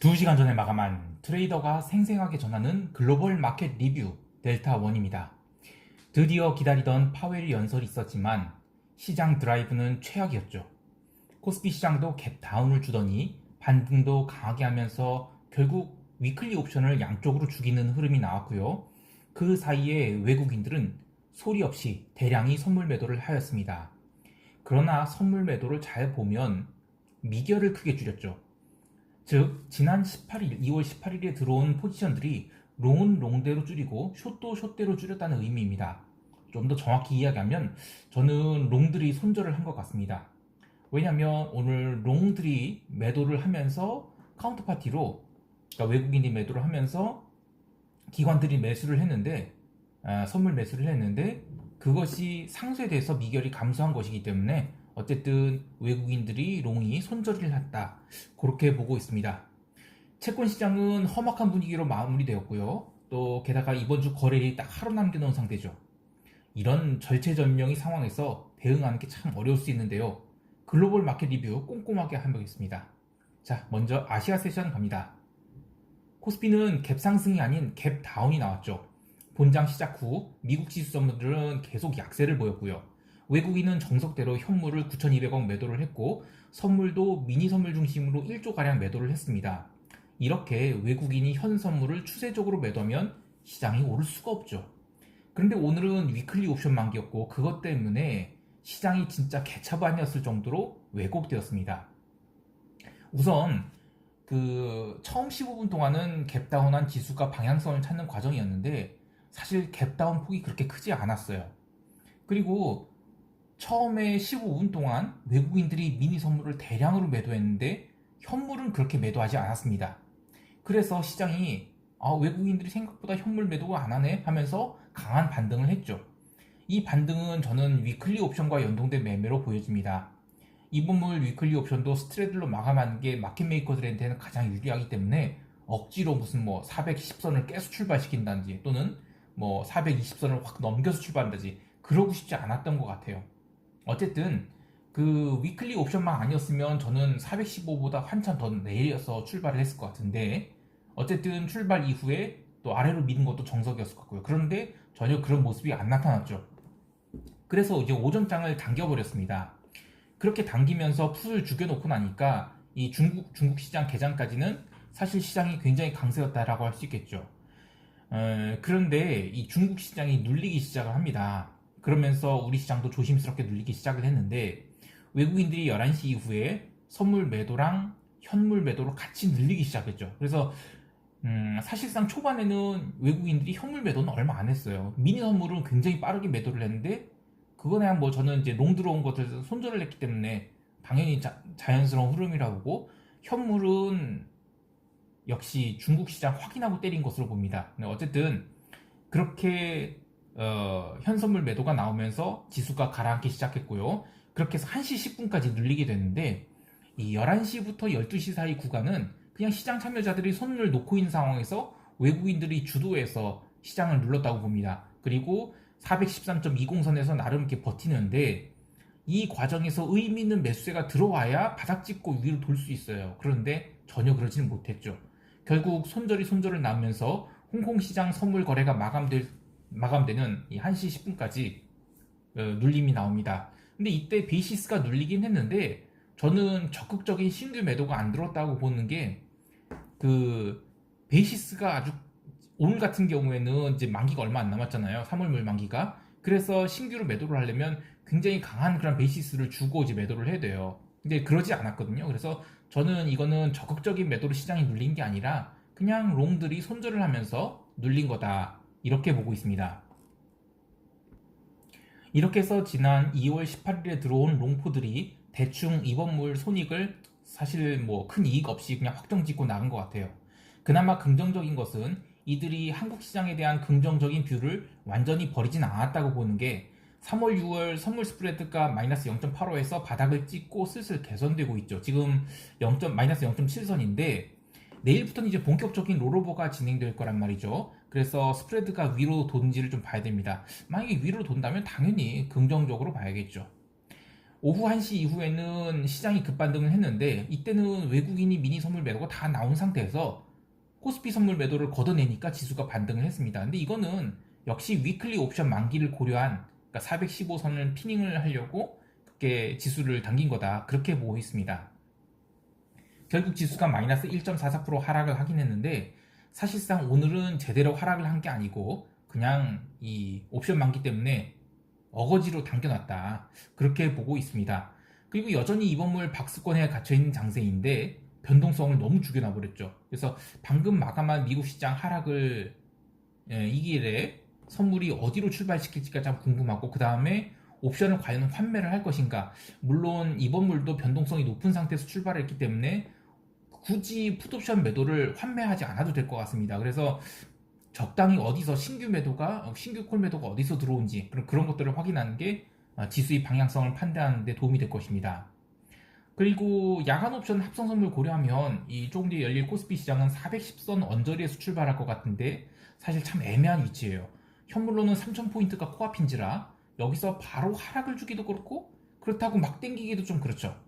2시간 전에 마감한 트레이더가 생생하게 전하는 글로벌 마켓 리뷰 델타1입니다. 드디어 기다리던 파웰 연설이 있었지만 시장 드라이브는 최악이었죠. 코스피 시장도 갭 다운을 주더니 반등도 강하게 하면서 결국 위클리 옵션을 양쪽으로 죽이는 흐름이 나왔고요. 그 사이에 외국인들은 소리 없이 대량의 선물 매도를 하였습니다. 그러나 선물 매도를 잘 보면 미결을 크게 줄였죠. 즉 지난 18일, 2월 18일에 들어온 포지션들이 롱은 롱대로 줄이고 숏도 숏대로 줄였다는 의미입니다. 좀 더 정확히 이야기하면 저는 롱들이 손절을 한 것 같습니다. 왜냐하면 오늘 롱들이 매도를 하면서 카운터파티로, 그러니까 외국인이 매도를 하면서 기관들이 매수를 했는데, 선물 매수를 했는데 그것이 상쇄돼서 미결이 감소한 것이기 때문에 어쨌든 외국인들이 롱이 손절을 했다, 그렇게 보고 있습니다. 채권 시장은 험악한 분위기로 마무리되었고요. 또 게다가 이번 주 거래일이 딱 하루 남겨놓은 상태죠. 이런 절체절명의 상황에서 대응하는 게 참 어려울 수 있는데요. 글로벌 마켓 리뷰 꼼꼼하게 해보겠습니다. 자, 먼저 아시아 세션 갑니다. 코스피는 갭 상승이 아닌 갭 다운이 나왔죠. 본장 시작 후 미국 지수 선물들은 계속 약세를 보였고요. 외국인은 정석대로 현물을 9,200억 매도를 했고 선물도 미니 선물 중심으로 1조가량 매도를 했습니다. 이렇게 외국인이 현 선물을 추세적으로 매도하면 시장이 오를 수가 없죠. 그런데 오늘은 위클리 옵션 만기였고 그것 때문에 시장이 진짜 개차반이었을 정도로 왜곡되었습니다. 우선 처음 15분 동안은 갭다운한 지수가 방향성을 찾는 과정이었는데 사실 갭다운 폭이 그렇게 크지 않았어요. 그리고 처음에 15분 동안 외국인들이 미니 선물을 대량으로 매도했는데 현물은 그렇게 매도하지 않았습니다. 그래서 시장이 외국인들이 생각보다 현물 매도가 안 하네 하면서 강한 반등을 했죠. 이 반등은 저는 위클리 옵션과 연동된 매매로 보여집니다. 이분물 위클리 옵션도 스트레들로 마감하는 게 마켓 메이커들한테는 가장 유리하기 때문에 억지로 무슨 410선을 깨서 출발시킨다든지 또는 420선을 확 넘겨서 출발한다든지 그러고 싶지 않았던 것 같아요. 어쨌든 그 위클리 옵션만 아니었으면 저는 415보다 한참 더 내려서 출발을 했을 것 같은데 어쨌든 출발 이후에 또 아래로 미는 것도 정석이었을 것 같고요. 그런데 전혀 그런 모습이 안 나타났죠. 그래서 이제 오전장을 당겨버렸습니다. 그렇게 당기면서 풋을 죽여놓고 나니까 이 중국 시장 개장까지는 사실 시장이 굉장히 강세였다라고 할 수 있겠죠. 그런데 이 중국 시장이 눌리기 시작을 합니다. 그러면서 우리 시장도 조심스럽게 눌리기 시작을 했는데 외국인들이 11시 이후에 선물 매도랑 현물 매도로 같이 늘리기 시작했죠. 그래서 사실상 초반에는 외국인들이 현물 매도는 얼마 안 했어요. 미니 선물은 굉장히 빠르게 매도를 했는데 그거는 저는 이제 롱 들어온 것들 손절을 했기 때문에 당연히 자연스러운 흐름이라고 보고 현물은 역시 중국 시장 확인하고 때린 것으로 봅니다. 어쨌든 그렇게 현선물 매도가 나오면서 지수가 가라앉기 시작했고요. 그렇게 해서 1시 10분까지 늘리게 됐는데 이 11시부터 12시 사이 구간은 그냥 시장 참여자들이 손을 놓고 있는 상황에서 외국인들이 주도해서 시장을 눌렀다고 봅니다. 그리고 413.20선에서 나름 이렇게 버티는데 이 과정에서 의미 있는 매수세가 들어와야 바닥 찍고 위로 돌 수 있어요. 그런데 전혀 그러지는 못했죠. 결국 손절을 낳으면서 홍콩 시장 선물 거래가 마감되는 이 1시 10분까지 눌림이 나옵니다. 근데 이때 베이시스가 눌리긴 했는데 저는 적극적인 신규 매도가 안 들었다고 보는 게 베이시스가 아주 오늘 같은 경우에는 이제 만기가 얼마 안 남았잖아요. 3월물 만기가. 그래서 신규로 매도를 하려면 굉장히 강한 그런 베이시스를 주고 이제 매도를 해야 돼요. 근데 그러지 않았거든요. 그래서 저는 이거는 적극적인 매도로 시장이 눌린 게 아니라 그냥 롱들이 손절을 하면서 눌린 거다, 이렇게 보고 있습니다. 이렇게 해서 지난 2월 18일에 들어온 롱포들이 대충 이번물 손익을 사실 큰 이익 없이 그냥 확정 짓고 나간 것 같아요. 그나마 긍정적인 것은 이들이 한국 시장에 대한 긍정적인 뷰를 완전히 버리진 않았다고 보는 게 3월, 6월 선물 스프레드가 마이너스 0.85에서 바닥을 찍고 슬슬 개선되고 있죠. 지금 마이너스 0.7선인데 내일부터는 이제 본격적인 롤오버가 진행될 거란 말이죠. 그래서 스프레드가 위로 도는지를 좀 봐야 됩니다. 만약에 위로 돈다면 당연히 긍정적으로 봐야겠죠. 오후 1시 이후에는 시장이 급반등을 했는데 이때는 외국인이 미니 선물 매도가 다 나온 상태에서 코스피 선물 매도를 걷어내니까 지수가 반등을 했습니다. 근데 이거는 역시 위클리 옵션 만기를 고려한 그러니까 415선을 피닝을 하려고 그렇게 지수를 당긴 거다. 그렇게 보고 있습니다. 결국 지수가 마이너스 1.44% 하락을 하긴 했는데 사실상 오늘은 제대로 하락을 한 게 아니고 그냥 이 옵션 만기 때문에 어거지로 당겨놨다. 그렇게 보고 있습니다. 그리고 여전히 이번물 박스권에 갇혀있는 장세인데 변동성을 너무 죽여놔버렸죠. 그래서 방금 마감한 미국 시장 하락을 이 길에 선물이 어디로 출발시킬지가 참 궁금하고 그 다음에 옵션을 과연 환매를 할 것인가. 물론 이번물도 변동성이 높은 상태에서 출발했기 때문에 굳이 풋옵션 매도를 환매하지 않아도 될 것 같습니다. 그래서 적당히 어디서 신규 콜 매도가 어디서 들어온지 그런 것들을 확인하는 게 지수의 방향성을 판단하는 데 도움이 될 것입니다. 그리고 야간 옵션 합성 선물 고려하면 이 조금 뒤에 열릴 코스피 시장은 410선 언저리에서 출발할 것 같은데 사실 참 애매한 위치예요. 현물로는 3000포인트가 코앞인지라 여기서 바로 하락을 주기도 그렇고 그렇다고 막 땡기기도 좀 그렇죠.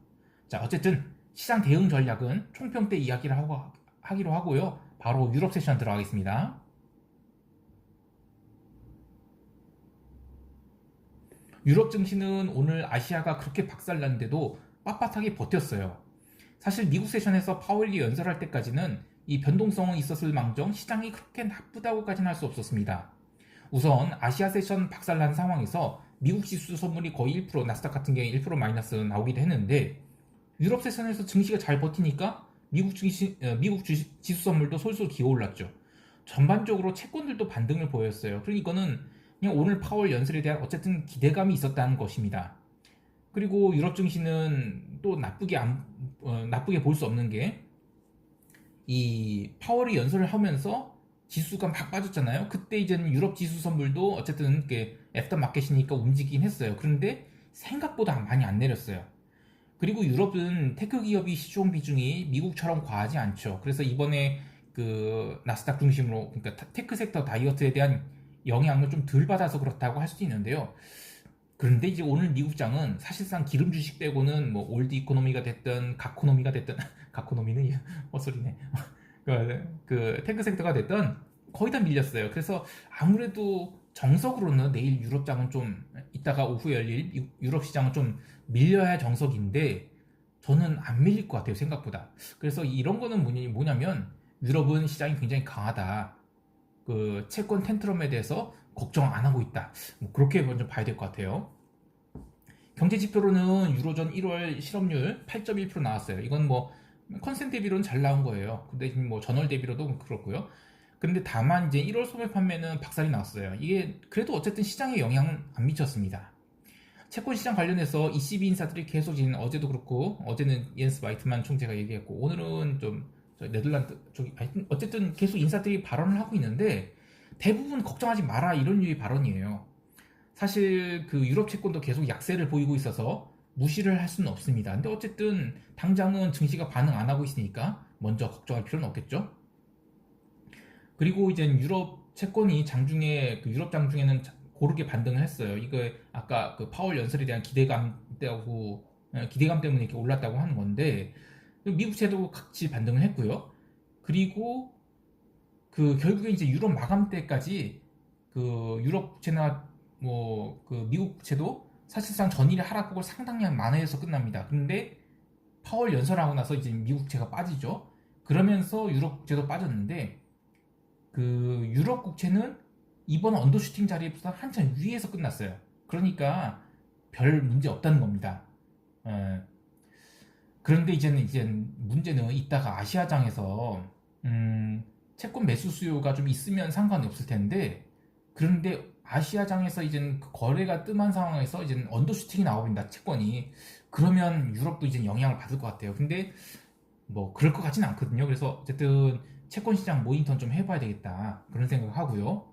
자, 어쨌든 시장 대응 전략은 총평 때 이야기를 하기로 하고요. 바로 유럽 세션 들어가겠습니다. 유럽 증시는 오늘 아시아가 그렇게 박살났는데도 빳빳하게 버텼어요. 사실 미국 세션에서 파월이 연설할 때까지는 이 변동성은 있었을 망정 시장이 그렇게 나쁘다고까지는 할 수 없었습니다. 우선 아시아 세션 박살난 상황에서 미국 지수 선물이 거의 1%, 나스닥 같은 경우에 1% 마이너스 나오기도 했는데 유럽 세션에서 증시가 잘 버티니까 미국 지수 선물도 솔솔 기어올랐죠. 전반적으로 채권들도 반등을 보였어요. 그러니까 이거는 그냥 오늘 파월 연설에 대한 어쨌든 기대감이 있었다는 것입니다. 그리고 유럽 증시는 또 나쁘게 볼 수 없는 게 이 파월이 연설을 하면서 지수가 막 빠졌잖아요. 그때 이제는 유럽 지수 선물도 어쨌든 애프터 마켓이니까 움직이긴 했어요. 그런데 생각보다 많이 안 내렸어요. 그리고 유럽은 테크 기업이 시총 비중이 미국처럼 과하지 않죠. 그래서 이번에 그 나스닥 중심으로 그러니까 테크 섹터 다이어트에 대한 영향을 좀 덜 받아서 그렇다고 할 수도 있는데요. 그런데 이제 오늘 미국장은 사실상 기름 주식 빼고는 뭐 올드 이코노미가 됐든 가코노미가 됐든 가코노미는 헛소리네. 그 테크 섹터가 됐든 거의 다 밀렸어요. 그래서 아무래도 정석으로는 내일 유럽장은 좀 이따가 오후에 열릴 유럽 시장은 좀 밀려야 정석인데 저는 안 밀릴 것 같아요 생각보다. 그래서 이런 거는 뭐냐면 유럽은 시장이 굉장히 강하다. 그 채권 텐트럼에 대해서 걱정 안 하고 있다. 뭐 그렇게 먼저 봐야 될 것 같아요. 경제 지표로는 유로존 1월 실업률 8.1% 나왔어요. 이건 뭐 컨센 대비로는 잘 나온 거예요. 근데 뭐 전월 대비로도 그렇고요. 근데 다만 이제 1월 소매 판매는 박살이 났어요. 이게 그래도 어쨌든 시장에 영향은 안 미쳤습니다. 채권 시장 관련해서 ECB 인사들이 계속 지금 어제도 그렇고 어제는 옌스 와이트만 총재가 얘기했고 오늘은 좀 네덜란드 쪽이 어쨌든 계속 인사들이 발언을 하고 있는데 대부분 걱정하지 마라 이런 류의 발언이에요. 사실 그 유럽 채권도 계속 약세를 보이고 있어서 무시를 할 수는 없습니다. 근데 어쨌든 당장은 증시가 반응 안 하고 있으니까 먼저 걱정할 필요는 없겠죠. 그리고 이제 유럽 채권이 장중에 그 유럽 장중에는 고르게 반등을 했어요. 이거 아까 그 파월 연설에 대한 기대감 때문에 이렇게 올랐다고 하는 건데 미국채도 같이 반등을 했고요. 그리고 그 결국에 이제 유럽 마감 때까지 그 유럽채나 뭐 그 미국채도 사실상 전일의 하락폭을 상당량 만회해서 끝납니다. 근데 파월 연설하고 나서 이제 미국채가 빠지죠. 그러면서 유럽채도 빠졌는데 그 유럽 국채는 이번 언더슈팅 자리보다 한참 위에서 끝났어요. 그러니까 별 문제 없다는 겁니다. 그런데 이제 문제는 이따가 아시아장에서 채권 매수 수요가 좀 있으면 상관이 없을 텐데 그런데 아시아장에서 이제 거래가 뜸한 상황에서 이제 언더슈팅이 나와버린다 채권이 그러면 유럽도 이제 영향을 받을 것 같아요. 근데 뭐 그럴 것 같지는 않거든요. 그래서 어쨌든 채권 시장 모니터 좀 해봐야 되겠다 그런 생각을 하고요.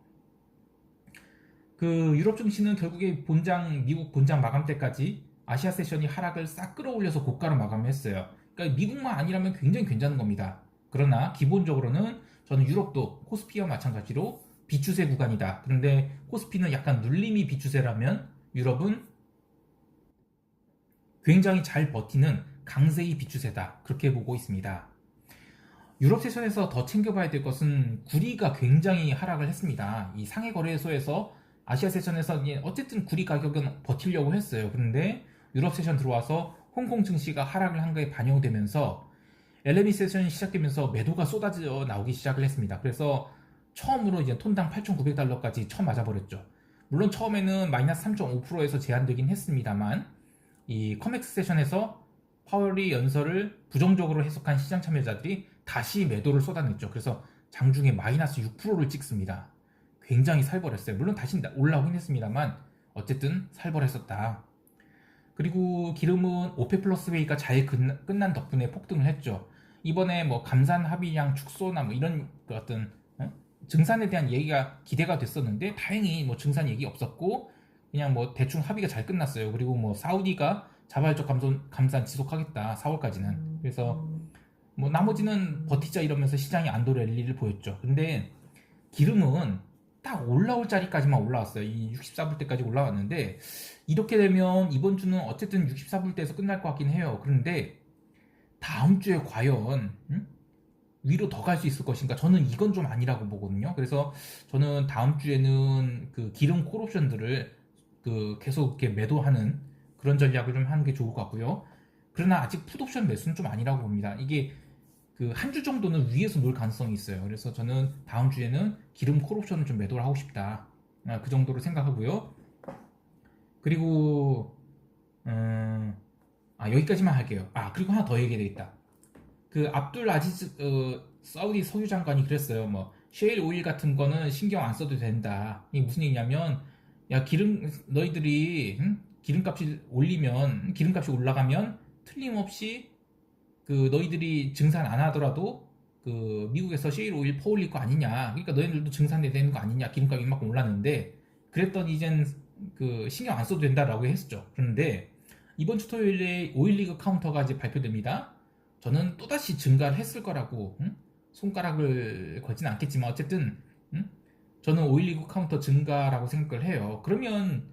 그 유럽 증시는 결국에 미국 본장 마감 때까지 아시아 세션이 하락을 싹 끌어올려서 고가로 마감했어요. 그러니까 미국만 아니라면 굉장히 괜찮은 겁니다. 그러나 기본적으로는 저는 유럽도 코스피와 마찬가지로 비추세 구간이다. 그런데 코스피는 약간 눌림이 비추세라면 유럽은 굉장히 잘 버티는 강세의 비추세다. 그렇게 보고 있습니다. 유럽 세션에서 더 챙겨봐야 될 것은 구리가 굉장히 하락을 했습니다. 이 상해 거래소에서 아시아 세션에서 어쨌든 구리 가격은 버티려고 했어요. 그런데 유럽 세션 들어와서 홍콩 증시가 하락을 한 거에 반영되면서 LME 세션이 시작되면서 매도가 쏟아져 나오기 시작을 했습니다. 그래서 처음으로 이제 톤당 8,900달러까지 처음 맞아버렸죠. 물론 처음에는 마이너스 3.5%에서 제한되긴 했습니다만 이 커맥스 세션에서 파월이 연설을 부정적으로 해석한 시장 참여자들이 다시 매도를 쏟아냈죠. 그래서 장중에 마이너스 6%를 찍습니다. 굉장히 살벌했어요. 물론 다시 올라오긴 했습니다만 어쨌든 살벌했었다. 그리고 기름은 오페 플러스 회의가 잘 끝난 덕분에 폭등을 했죠. 이번에 뭐 감산 합의량 축소나 뭐 이런 그 어떤 증산에 대한 얘기가 기대가 됐었는데 다행히 뭐 증산 얘기 없었고 그냥 뭐 대충 합의가 잘 끝났어요. 그리고 뭐 사우디가 자발적 감산 지속하겠다 4월까지는. 그래서 뭐 나머지는 버티자 이러면서 시장이 안도 랠리를 보였죠. 근데 기름은 딱 올라올 자리까지만 올라왔어요. 이 64불대까지 올라왔는데 이렇게 되면 이번 주는 어쨌든 64불대에서 끝날 것 같긴 해요. 그런데 다음 주에 과연 위로 더 갈 수 있을 것인가? 저는 이건 좀 아니라고 보거든요. 그래서 저는 다음 주에는 그 기름 콜옵션들을 그 계속 이렇게 매도하는 그런 전략을 좀 하는 게 좋을 것 같고요. 그러나 아직 풋옵션 매수는 좀 아니라고 봅니다. 이게 그 한 주 정도는 위에서 놀 가능성이 있어요. 그래서 저는 다음 주에는 기름 콜옵션을 좀 매도를 하고 싶다. 그 정도로 생각하고요. 그리고 여기까지만 할게요. 그리고 하나 더 얘기해야 되겠다. 그 압둘 아지즈 사우디 석유 장관이 그랬어요. 뭐 셰일 오일 같은 거는 신경 안 써도 된다. 이게 무슨 얘기냐면 야 기름 너희들이 기름값이 올리면 기름값이 올라가면 틀림없이 그 너희들이 증산 안 하더라도 그 미국에서 셰일 오일 퍼올릴 거 아니냐. 그러니까 너희들도 증산돼야 되는 거 아니냐. 기름값이 이만큼 올랐는데 그랬더니 이젠 그 신경 안 써도 된다라고 했었죠. 그런데 이번 주 토요일에 오일리그 카운터가 이제 발표됩니다. 저는 또다시 증가를 했을 거라고 손가락을 걸진 않겠지만 어쨌든 저는 오일리그 카운터 증가라고 생각을 해요. 그러면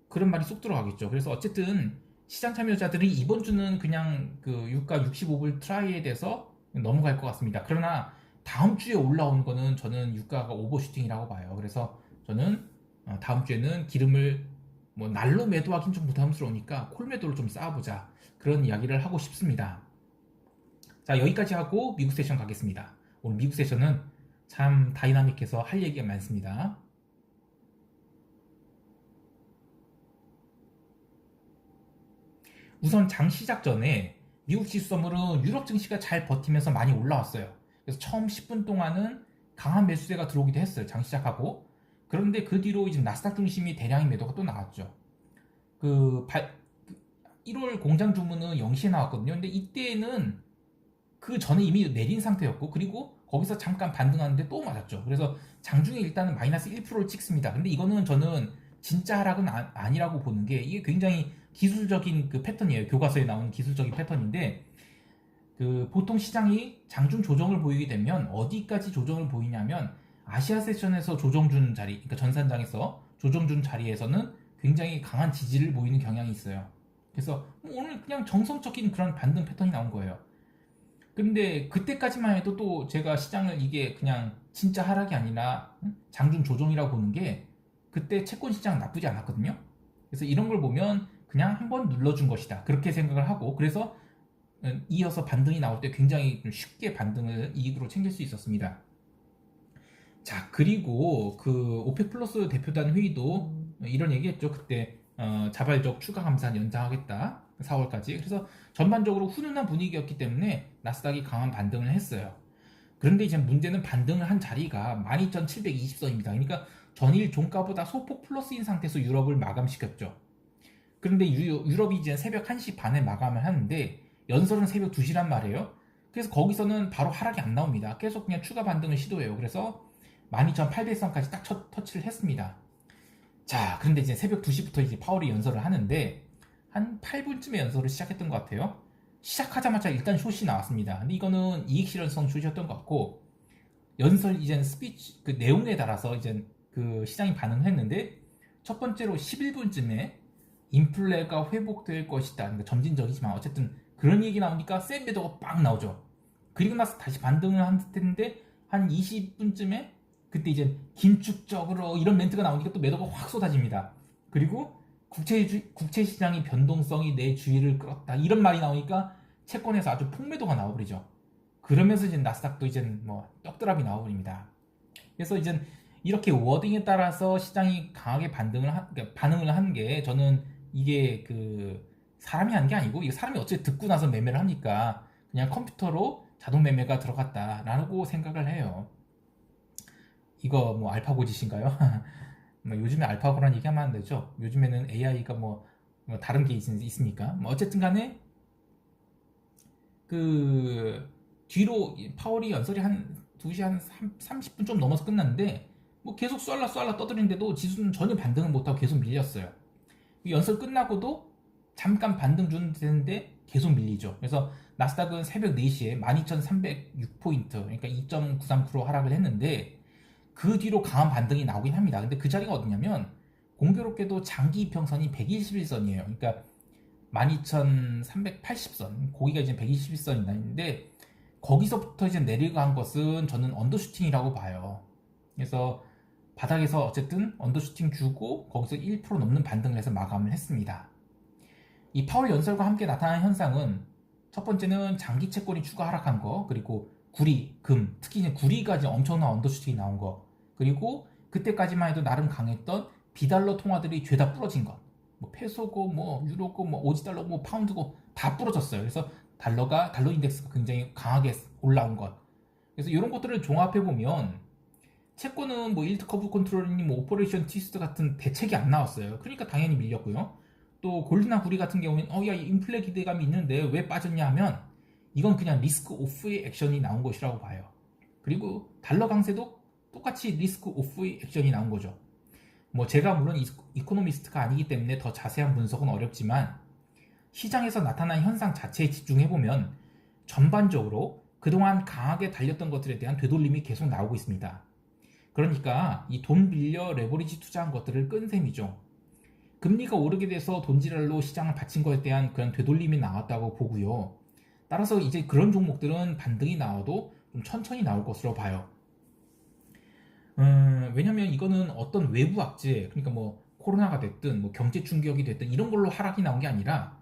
그런 말이 쏙 들어가겠죠. 그래서 어쨌든 시장 참여자들이 이번 주는 그냥 그 유가 65불 트라이에 대해서 넘어갈 것 같습니다. 그러나 다음 주에 올라오는 거는 저는 유가가 오버슈팅이라고 봐요. 그래서 저는 다음 주에는 기름을 뭐 날로 매도하긴 좀 부담스러우니까 콜 매도를 좀 쌓아보자. 그런 이야기를 하고 싶습니다. 자, 여기까지 하고 미국 세션 가겠습니다. 오늘 미국 세션은 참 다이나믹해서 할 얘기가 많습니다. 우선 장 시작 전에 미국 지수 선물은 유럽 증시가 잘 버티면서 많이 올라왔어요. 그래서 처음 10분 동안은 강한 매수세가 들어오기도 했어요. 장 시작하고. 그런데 그 뒤로 이제 나스닥 중심이 대량의 매도가 또 나왔죠. 1월 공장 주문은 0시에 나왔거든요. 근데 이때는 그 전에 이미 내린 상태였고 그리고 거기서 잠깐 반등하는데 또 맞았죠. 그래서 장중에 일단은 마이너스 1%를 찍습니다. 근데 이거는 저는 진짜 하락은 아니라고 보는 게 이게 굉장히 기술적인 그 패턴이에요. 교과서에 나오는 기술적인 패턴인데 그 보통 시장이 장중 조정을 보이게 되면 어디까지 조정을 보이냐면 아시아 세션에서 조정 준 자리, 그러니까 전산장에서 조정 준 자리에서는 굉장히 강한 지지를 보이는 경향이 있어요. 그래서 오늘 그냥 정성적인 그런 반등 패턴이 나온 거예요. 근데 그때까지만 해도 또 제가 시장을 이게 그냥 진짜 하락이 아니라 장중 조정이라고 보는 게 그때 채권 시장 나쁘지 않았거든요. 그래서 이런 걸 보면 그냥 한번 눌러준 것이다. 그렇게 생각을 하고 그래서 이어서 반등이 나올 때 굉장히 쉽게 반등을 이익으로 챙길 수 있었습니다. 자, 그리고 그 오펙 플러스 대표단 회의도 이런 얘기했죠. 그때 자발적 추가 감산 연장하겠다. 4월까지. 그래서 전반적으로 훈훈한 분위기였기 때문에 나스닥이 강한 반등을 했어요. 그런데 이제 문제는 반등을 한 자리가 12,720선입니다. 그러니까 전일 종가보다 소폭 플러스인 상태에서 유럽을 마감시켰죠. 그런데 유럽이 이제 새벽 1시 반에 마감을 하는데 연설은 새벽 2시란 말이에요. 그래서 거기서는 바로 하락이 안 나옵니다. 계속 그냥 추가 반등을 시도해요. 그래서 12,800선까지 딱 터치를 했습니다. 자, 그런데 이제 새벽 2시부터 이제 파월이 연설을 하는데 한 8분쯤에 연설을 시작했던 것 같아요. 시작하자마자 일단 숏이 나왔습니다. 근데 이거는 이익 실현성 숏이었던 것 같고 연설 이제 스피치 그 내용에 따라서 이제 그 시장이 반응을 했는데 첫 번째로 11분쯤에 인플레가 회복될 것이다. 그러니까 점진적이지만 어쨌든 그런 얘기 나오니까 셀 매도가 빵 나오죠. 그리고 나서 다시 반등을 한 텐데 한 20분쯤에 그때 이제 긴축적으로 이런 멘트가 나오니까 또 매도가 확 쏟아집니다. 그리고 국채 시장의 변동성이 내 주의를 끌었다. 이런 말이 나오니까 채권에서 아주 폭매도가 나와버리죠. 그러면서 이제 나스닥도 이제 뭐 떡드랍이 나와버립니다. 그래서 이제 이렇게 워딩에 따라서 시장이 강하게 그러니까 반응을 한 게 저는 이게 그 사람이 한 게 아니고 이게 사람이 어째 듣고 나서 매매를 하니까 그냥 컴퓨터로 자동 매매가 들어갔다라고 생각을 해요. 이거 뭐 알파고 짓인가요? 뭐 요즘에 알파고라는 얘기하면 안 되죠. 요즘에는 AI가 뭐 다른 게 있으니까. 뭐 어쨌든 간에 그 뒤로 파월이 연설이 한 2시 한 30분 좀 넘어서 끝났는데 뭐 계속 쏠라 떠들이는데도 지수는 전혀 반등을 못하고 계속 밀렸어요. 연설 끝나고도 잠깐 반등 주는데 계속 밀리죠. 그래서 나스닥은 새벽 4시에 12,306포인트, 그러니까 2.93% 하락을 했는데 그 뒤로 강한 반등이 나오긴 합니다. 근데 그 자리가 어디냐면 공교롭게도 장기 이평선이 121선이에요. 그러니까 12,380선, 거기가 이제 121선이 있는데 거기서부터 이제 내려간 것은 저는 언더슈팅이라고 봐요. 그래서 바닥에서 어쨌든 언더슈팅 주고 거기서 1% 넘는 반등을 해서 마감을 했습니다. 이 파월 연설과 함께 나타난 현상은 첫 번째는 장기 채권이 추가 하락한 거, 그리고 구리, 금, 특히 이제 구리가 이제 엄청난 언더슈팅이 나온 거, 그리고 그때까지만 해도 나름 강했던 비달러 통화들이 죄다 부러진 것, 뭐 페소고, 뭐 유로고, 뭐 오지달러, 뭐 파운드고 다 부러졌어요. 그래서 달러 인덱스가 굉장히 강하게 올라온 것. 그래서 이런 것들을 종합해 보면 채권은 뭐 일트 커브 컨트롤이니 뭐 오퍼레이션 트위스트 같은 대책이 안 나왔어요. 그러니까 당연히 밀렸고요. 또 골드나 구리 같은 경우는 야 인플레 기대감이 있는데 왜 빠졌냐 하면 이건 그냥 리스크 오프의 액션이 나온 것이라고 봐요. 그리고 달러 강세도 똑같이 리스크 오프의 액션이 나온 거죠. 뭐 제가 물론 이코노미스트가 아니기 때문에 더 자세한 분석은 어렵지만 시장에서 나타난 현상 자체에 집중해보면 전반적으로 그동안 강하게 달렸던 것들에 대한 되돌림이 계속 나오고 있습니다. 그러니까 이 돈 빌려 레버리지 투자한 것들을 끈 셈이죠. 금리가 오르게 돼서 돈지랄로 시장을 바친 것에 대한 그런 되돌림이 나왔다고 보고요. 따라서 이제 그런 종목들은 반등이 나와도 좀 천천히 나올 것으로 봐요. 왜냐면 이거는 어떤 외부 악재, 그러니까 뭐 코로나가 됐든 뭐 경제 충격이 됐든 이런 걸로 하락이 나온 게 아니라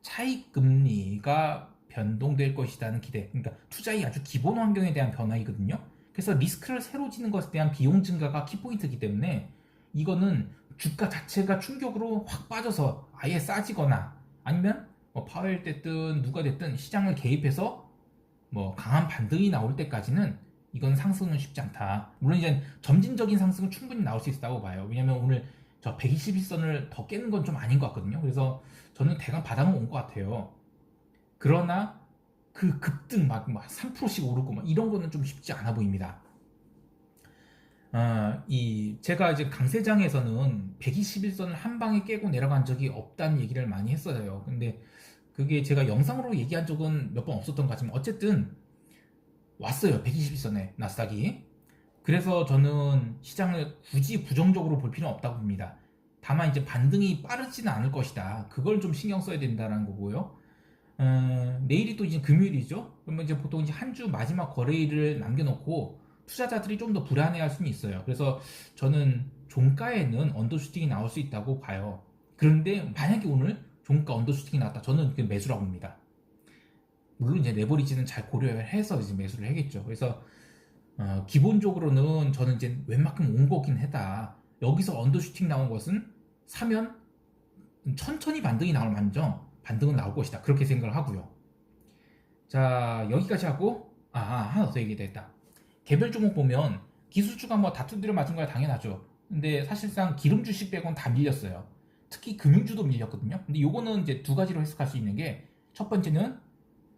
차익 금리가 변동될 것이라는 기대, 그러니까 투자의 아주 기본 환경에 대한 변화이거든요. 그래서 리스크를 새로 지는 것에 대한 비용 증가가 키포인트이기 때문에 이거는 주가 자체가 충격으로 확 빠져서 아예 싸지거나 아니면 뭐 파웰 됐든 누가 됐든 시장을 개입해서 뭐 강한 반등이 나올 때까지는 이건 상승은 쉽지 않다. 물론 이제 점진적인 상승은 충분히 나올 수 있다고 봐요. 왜냐면 오늘 저 121선을 더 깨는 건 좀 아닌 것 같거든요. 그래서 저는 대강 바닥은 온 것 같아요. 그러나 그 급등 막 3%씩 오르고 막 이런 거는 좀 쉽지 않아 보입니다. 제가 이제 강세장에서는 121선을 한 방에 깨고 내려간 적이 없다는 얘기를 많이 했어요. 근데 그게 제가 영상으로 얘기한 적은 몇 번 없었던 것 같지만 어쨌든 왔어요. 121선에 나스닥이. 그래서 저는 시장을 굳이 부정적으로 볼 필요는 없다고 봅니다. 다만 이제 반등이 빠르지는 않을 것이다. 그걸 좀 신경 써야 된다는 거고요. 내일이 또 이제 금요일이죠. 그러면 이제 보통 이제 한 주 마지막 거래일을 남겨놓고 투자자들이 좀 더 불안해할 수는 있어요. 그래서 저는 종가에는 언더슈팅이 나올 수 있다고 봐요. 그런데 만약에 오늘 종가 언더슈팅이 나왔다, 저는 그 매수라고 봅니다. 물론 이제 레버리지는 잘 고려해서 이제 매수를 하겠죠. 그래서 기본적으로는 저는 이제 웬만큼 온 거긴 하다. 여기서 언더슈팅 나온 것은 사면 천천히 반등이 나올 만정 반등은 나올 것이다. 그렇게 생각을 하고요. 자, 여기까지 하고 하나 더 얘기됐다. 개별 종목 보면 기술주가 뭐 다투들여 맞은 거야 당연하죠. 근데 사실상 기름 주식 빼곤 다 밀렸어요. 특히 금융주도 밀렸거든요. 근데 요거는 이제 두 가지로 해석할 수 있는 게, 첫 번째는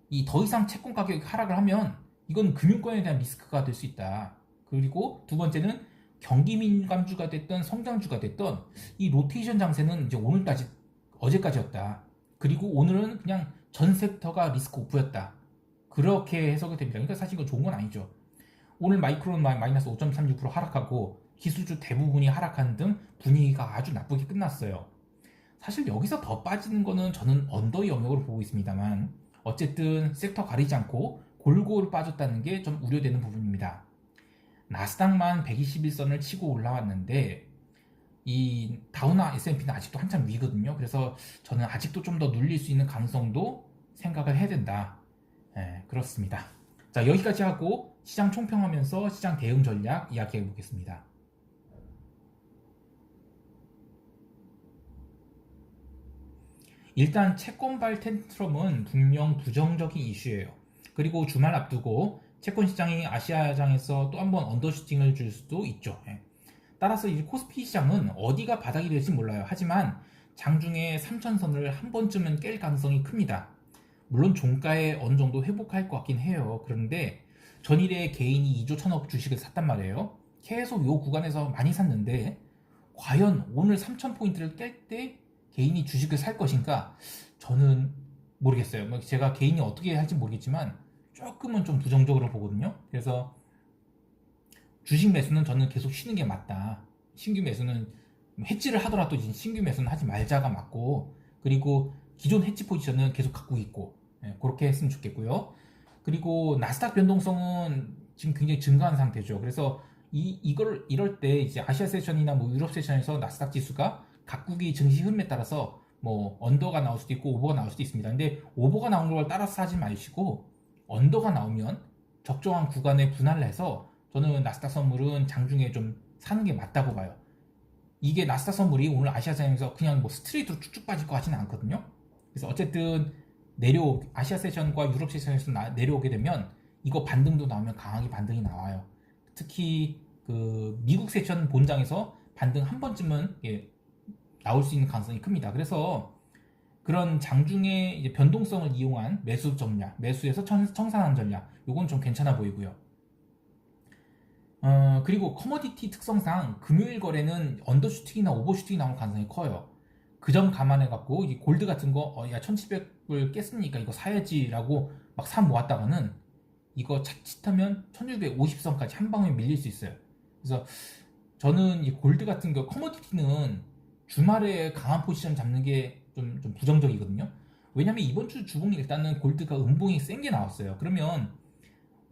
이 더 이상 채권 가격이 하락을 하면 이건 금융권에 대한 리스크가 될 수 있다. 그리고 두 번째는 경기 민감주가 됐던 성장주가 됐던 이 로테이션 장세는 이제 오늘까지, 어제까지였다. 그리고 오늘은 그냥 전 섹터가 리스크 오프였다. 그렇게 해석이 됩니다. 그러니까 사실 이건 좋은 건 아니죠. 오늘 마이크론 마이너스 5.36% 하락하고 기술주 대부분이 하락하는 등 분위기가 아주 나쁘게 끝났어요. 사실 여기서 더 빠지는 거는 저는 언더 영역으로 보고 있습니다만 어쨌든 섹터 가리지 않고 골고루 빠졌다는 게 좀 우려되는 부분입니다. 나스닥만 121선을 치고 올라왔는데 이 다우나 S&P는 아직도 한참 위거든요. 그래서 저는 아직도 좀 더 눌릴 수 있는 가능성도 생각을 해야 된다. 그렇습니다. 자, 여기까지 하고 시장 총평하면서 시장 대응 전략 이야기해 보겠습니다. 일단 채권발 텐트럼은 분명 부정적인 이슈예요. 그리고 주말 앞두고 채권 시장이 아시아장에서 또 한 번 언더슈팅을 줄 수도 있죠. 따라서 이 코스피 시장은 어디가 바닥이 될지 몰라요. 하지만 장중에 3천선을 한 번쯤은 깰 가능성이 큽니다. 물론 종가에 어느 정도 회복할 것 같긴 해요. 그런데 전일에 개인이 2조 1천억 주식을 샀단 말이에요. 계속 이 구간에서 많이 샀는데 과연 오늘 3,000포인트를 깰 때 개인이 주식을 살 것인가? 저는 모르겠어요. 뭐 제가 개인이 어떻게 할지 모르겠지만 조금은 좀 부정적으로 보거든요. 그래서 주식 매수는 저는 계속 쉬는 게 맞다. 신규 매수는 해지를 하더라도 신규 매수는 하지 말자가 맞고, 그리고 기존 해지 포지션은 계속 갖고 있고, 그렇게 했으면 좋겠고요. 그리고 나스닥 변동성은 지금 굉장히 증가한 상태죠. 그래서 이럴 때 이제 아시아 세션이나 뭐 유럽 세션에서 나스닥 지수가 각국의 증시 흐름에 따라서 뭐 언더가 나올 수도 있고 오버가 나올 수도 있습니다. 근데 오버가 나오는 걸 따라서 사지 마시고 언더가 나오면 적정한 구간에 분할을 해서 저는 나스닥 선물은 장중에 좀 사는 게 맞다고 봐요. 이게 나스닥 선물이 오늘 아시아장에서 그냥 뭐 스트레이트로 쭉쭉 빠질 것 같지는 않거든요. 그래서 어쨌든 아시아 세션과 유럽 세션에서 내려오게 되면 이거 반등도 나오면 강하게 반등이 나와요. 특히 그 미국 세션 본장에서 반등 한 번쯤은 나올 수 있는 가능성이 큽니다. 그래서 그런 장중의 이제 변동성을 이용한 매수 전략, 매수에서 청산하는 전략, 요건 좀 괜찮아 보이고요. 그리고 커머디티 특성상 금요일 거래는 언더슈팅이나 오버슈팅이 나올 가능성이 커요. 그 점 감안해갖고 이 골드 같은 거, 야 1700불 깼으니까 이거 사야지라고 막 사 모았다가는 이거 자칫하면 1650선까지 한 방에 밀릴 수 있어요. 그래서 저는 이 골드 같은 거 커머디티는 주말에 강한 포지션 잡는 게 좀 부정적이거든요. 왜냐면 이번 주 주봉이 일단은 골드가 음봉이 센 게 나왔어요. 그러면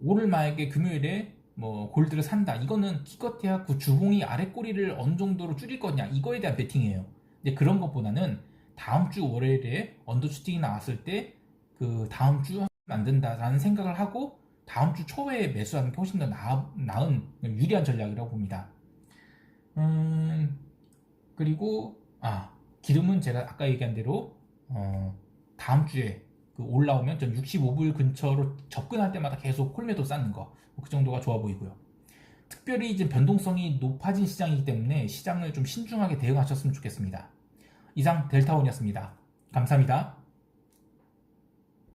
오늘 만약에 금요일에 뭐 골드를 산다, 이거는 기껏해야 그 주봉이 아래 꼬리를 어느 정도로 줄일 거냐, 이거에 대한 베팅이에요. 근데 그런 것보다는 다음 주 월요일에 언더슈팅이 나왔을 때 그 다음 주 만든다라는 생각을 하고 다음 주 초에 매수하는 게 훨씬 더 나은 유리한 전략이라고 봅니다. 그리고 기름은 제가 아까 얘기한 대로 다음 주에 그 올라오면 전 65불 근처로 접근할 때마다 계속 콜매도 쌓는 거, 그 정도가 좋아 보이고요. 특별히 이제 변동성이 높아진 시장이기 때문에 시장을 좀 신중하게 대응하셨으면 좋겠습니다. 이상 델타원이었습니다. 감사합니다.